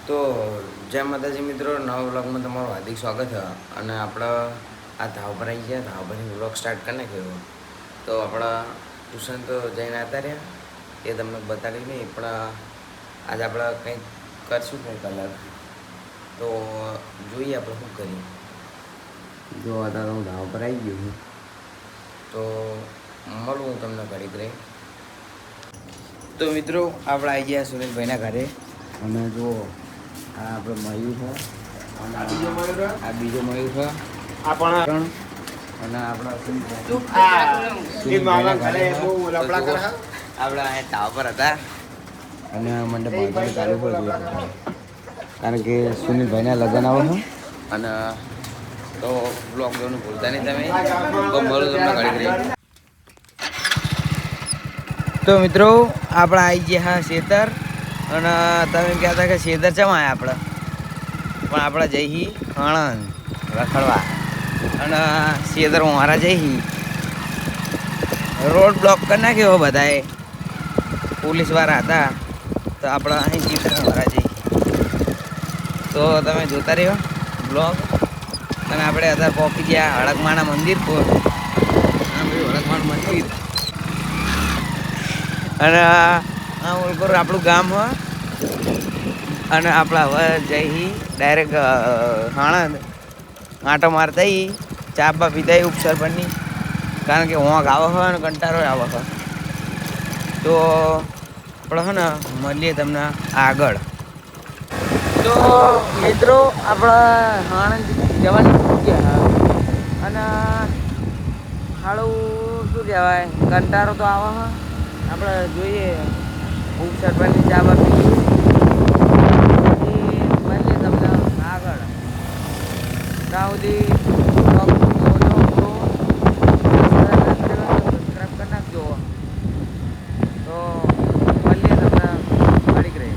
તો જય માતાજી મિત્રો, નવા વ્લોગમાં તમારું હાર્દિક સ્વાગત છે. અને આપણે આ ધાવ પર આવી ગયા, ધાવ પરથી વ્લોગ સ્ટાર્ટ કરી નાખ્યો. તો આપણા ટ્યુશન તો જઈને આવતા રહ્યા, એ તમને બતાવી નહીં, પણ આજે આપણે કંઈક કરશું કંઈક અલગ. તો જોઈએ આપણે શું કરીએ. જો અત્યારે હું ધાવ પર આવી ગયો છું, તો મળું હું તમને ઘડીક રહી. તો મિત્રો આપણે આવી ગયા સુનિલભાઈના ઘરે, અને જો આ આપણો મયુર છે, અને આ બીજો મયુર છે, અને આપણા આપણે અહીંયા ટાવર પર હતા, અને મંડપ બાંધવાનું ચાલુ પડ્યું, કારણ કે સુનિલભાઈના લગ્ન આવે છે. અને તો બ્લોગ જોવાનું ભૂલતા નહીં તમે. તો મળું તમને ઘડી રહી. તો મિત્રો આપણે આવી ગયા હા શેતર, અને તમે કહેતા કે શેતર ચમ આવ્યા આપણે, પણ આપણે જઈ આણંદ રખડવા, અને શેતર મારા જઈ રોડ બ્લોક કરી નાખ્યો બધાએ, પોલીસવાળા હતા. તો આપણે અહીં શેતર મારા જઈ, તો તમે જોતા રહ્યો બ્લોગ. અને આપણે અત્યારે પહોંચી ગયા હડકમાના મંદિર પર. હડકમાનું મંદિર, અને આ ઓલકોર આપણું ગામ હોય. અને આપણે હવે જઈ ડાયરેક્ટ આણંદ આંટો મારતા ચા બા પીતા ઉપસર પરની, કારણ કે હોંક આવે હોય અને કંટાળો આવે હોય. તો આપણે હે ને મળીએ તમને આગળ. તો મિત્રો આપણે આણંદ જવાની ગયા, અને સારું શું કહેવાય, કંટાળો તો આવે હોય. આપણે જોઈએ ઉપસર પરની ચા બા પીએ, મળીએ તમને આગળ. ત્યાં સુધી સબસ્ક્રાઈબ કરી નાખજો. તો મળીએ તમને ઘડીક રહી.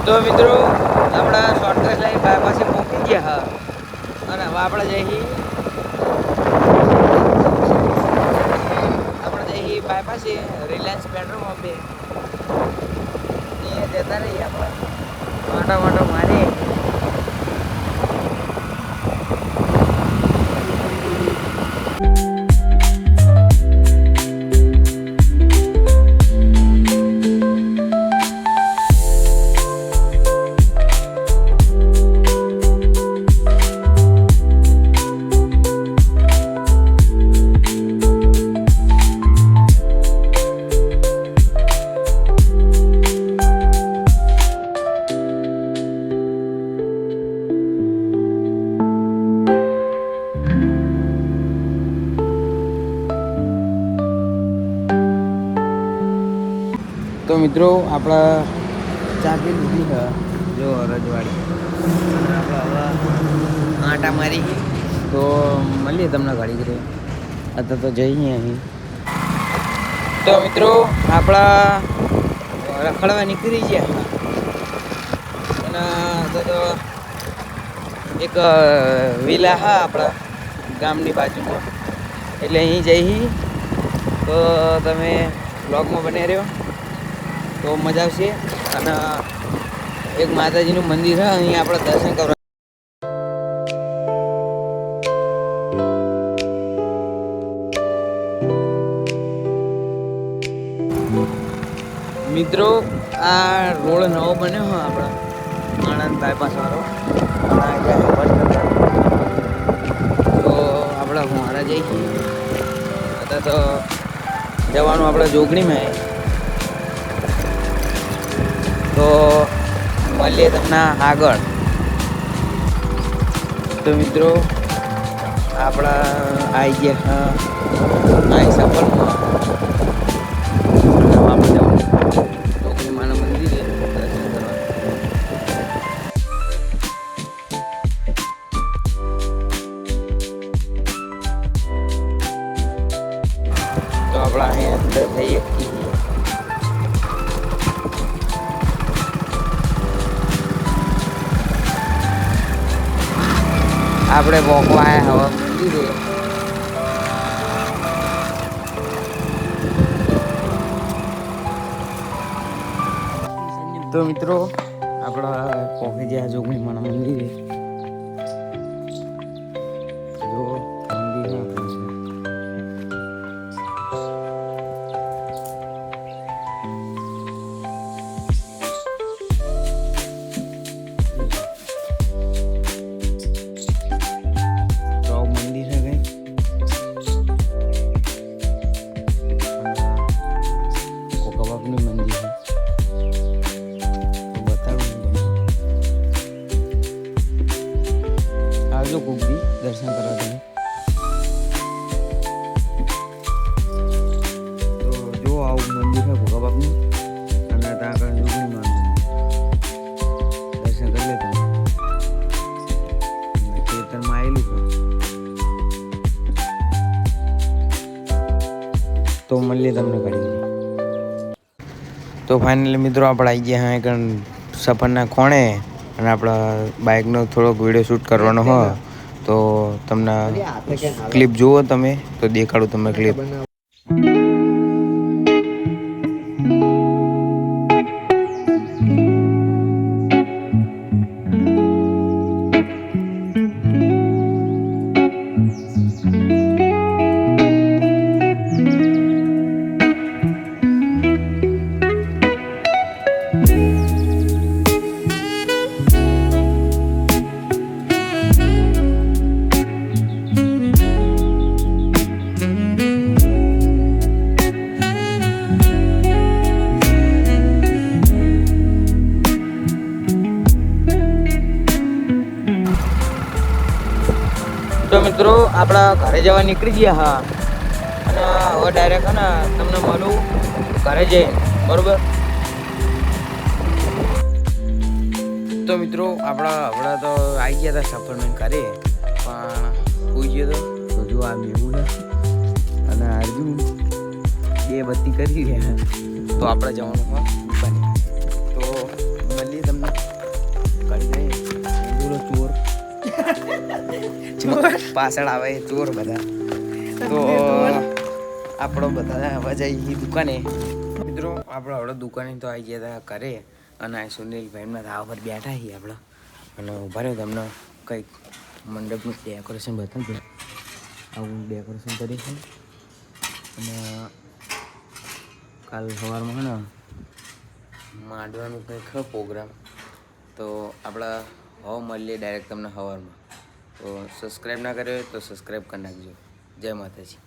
તો મિત્રો આપણા શોર્ટકટ લઈ પાસે પહોંચી ગયા હા, અને હવે આપણે જઈ બાયપાસે રિલાયન્સ પેટ્રોલ પંપે એ જતા રહીએ. આપણે માટો મારીએ. તો મિત્રો આપણા ચા પી લીધી છે, જો રજવાડી. આપણે હવે આંટા મારી, તો મળીએ તમને ઘડી ઘડી. અત્યારે તો જઈએ અહીં. તો મિત્રો આપણા રખડવા નીકળી ગયા, અને તો એક વિલા હા આપણા ગામની બાજુમાં, એટલે અહીં જઈ. તો તમે બ્લોગમાં બને રહ્યો તો મજા આવશે. અને એક માતાજીનું મંદિર છે, અહીં આપણે દર્શન કરવા. મિત્રો આ રોડ નવો બન્યો હોય આપણા આણંદ બાયપાસ વાળો, તો આપણે મારા જઈ અત્યારે તો જવાનું આપણે જોગણીમાં. તો મળીએ તમને આગળ. તો મિત્રો આપણા આવી ગયા આ સફરમાં. આપણે જવાનું માના મંદિરે દર્શન કરવા. આપણે વોકવા આવ્યા હવે મંદિરે. તો મિત્રો આપણા પોકે જ્યાં જોગણી માના મંદિરે જો મંદિર આવજો કોક દી દર્શન કરવા તમે. તો જો આવું મંદિર છે ભોગા બાપનું અને ત્યાં આગળ જોગણી માનું દર્શન કરી લે તમે. ખેતરમાં આવેલું છે તો મળીએ તમને ઘડી. તો ફાઇનલી મિત્રો આપણે આવી ગયા હા એકણ સફરના ખોણે અને આપણા બાઇકનો થોડોક વિડીયો શૂટ કરવાનો હોય તો તમને ક્લિપ જુઓ તમે તો દેખાડું તમને ક્લિપ. તો મિત્રો આપણા ઘરે જવા નીકળી ગયા હા અને હવે ડાયરેક્ટ ને તમને મળું ઘરે જઈને બરોબર. તો મિત્રો આપણા હમણાં તો આવી ગયા હતા સફરમેન્ટ ઘરે પણ સુઈ ગયો તો જો આ મેવું અને અર્જુન બે બત્તી કરી રહ્યા તો આપણે જવાનું હોય દુકાને. તો મળીએ તમને ઘડી જઈએ. ચોર પાછળ આવે ચોર બધા. તો આપણો બધા આવવા જઈએ દુકાને. મિત્રો આપણે હમણાં દુકાને તો આવી ગયા હતા ઘરે અને આ સુનિલભાઈના ધાવા પર બેઠા છીએ આપણે અને ઉભા રહ્યો તમને કંઈક મંડપનું ડેકોરેશન બતાવજો. આવું ડેકોરેશન કરીશું અને કાલ સવારમાં ને માંડવાનું કંઈક પ્રોગ્રામ. તો આપણા હવે મળીએ ડાયરેક્ટ તમને સવારમાં. તો સબસ્ક્રાઈબ ના કર્યો હોય તો સબસ્ક્રાઈબ કરી નાખજો. જય માતાજી.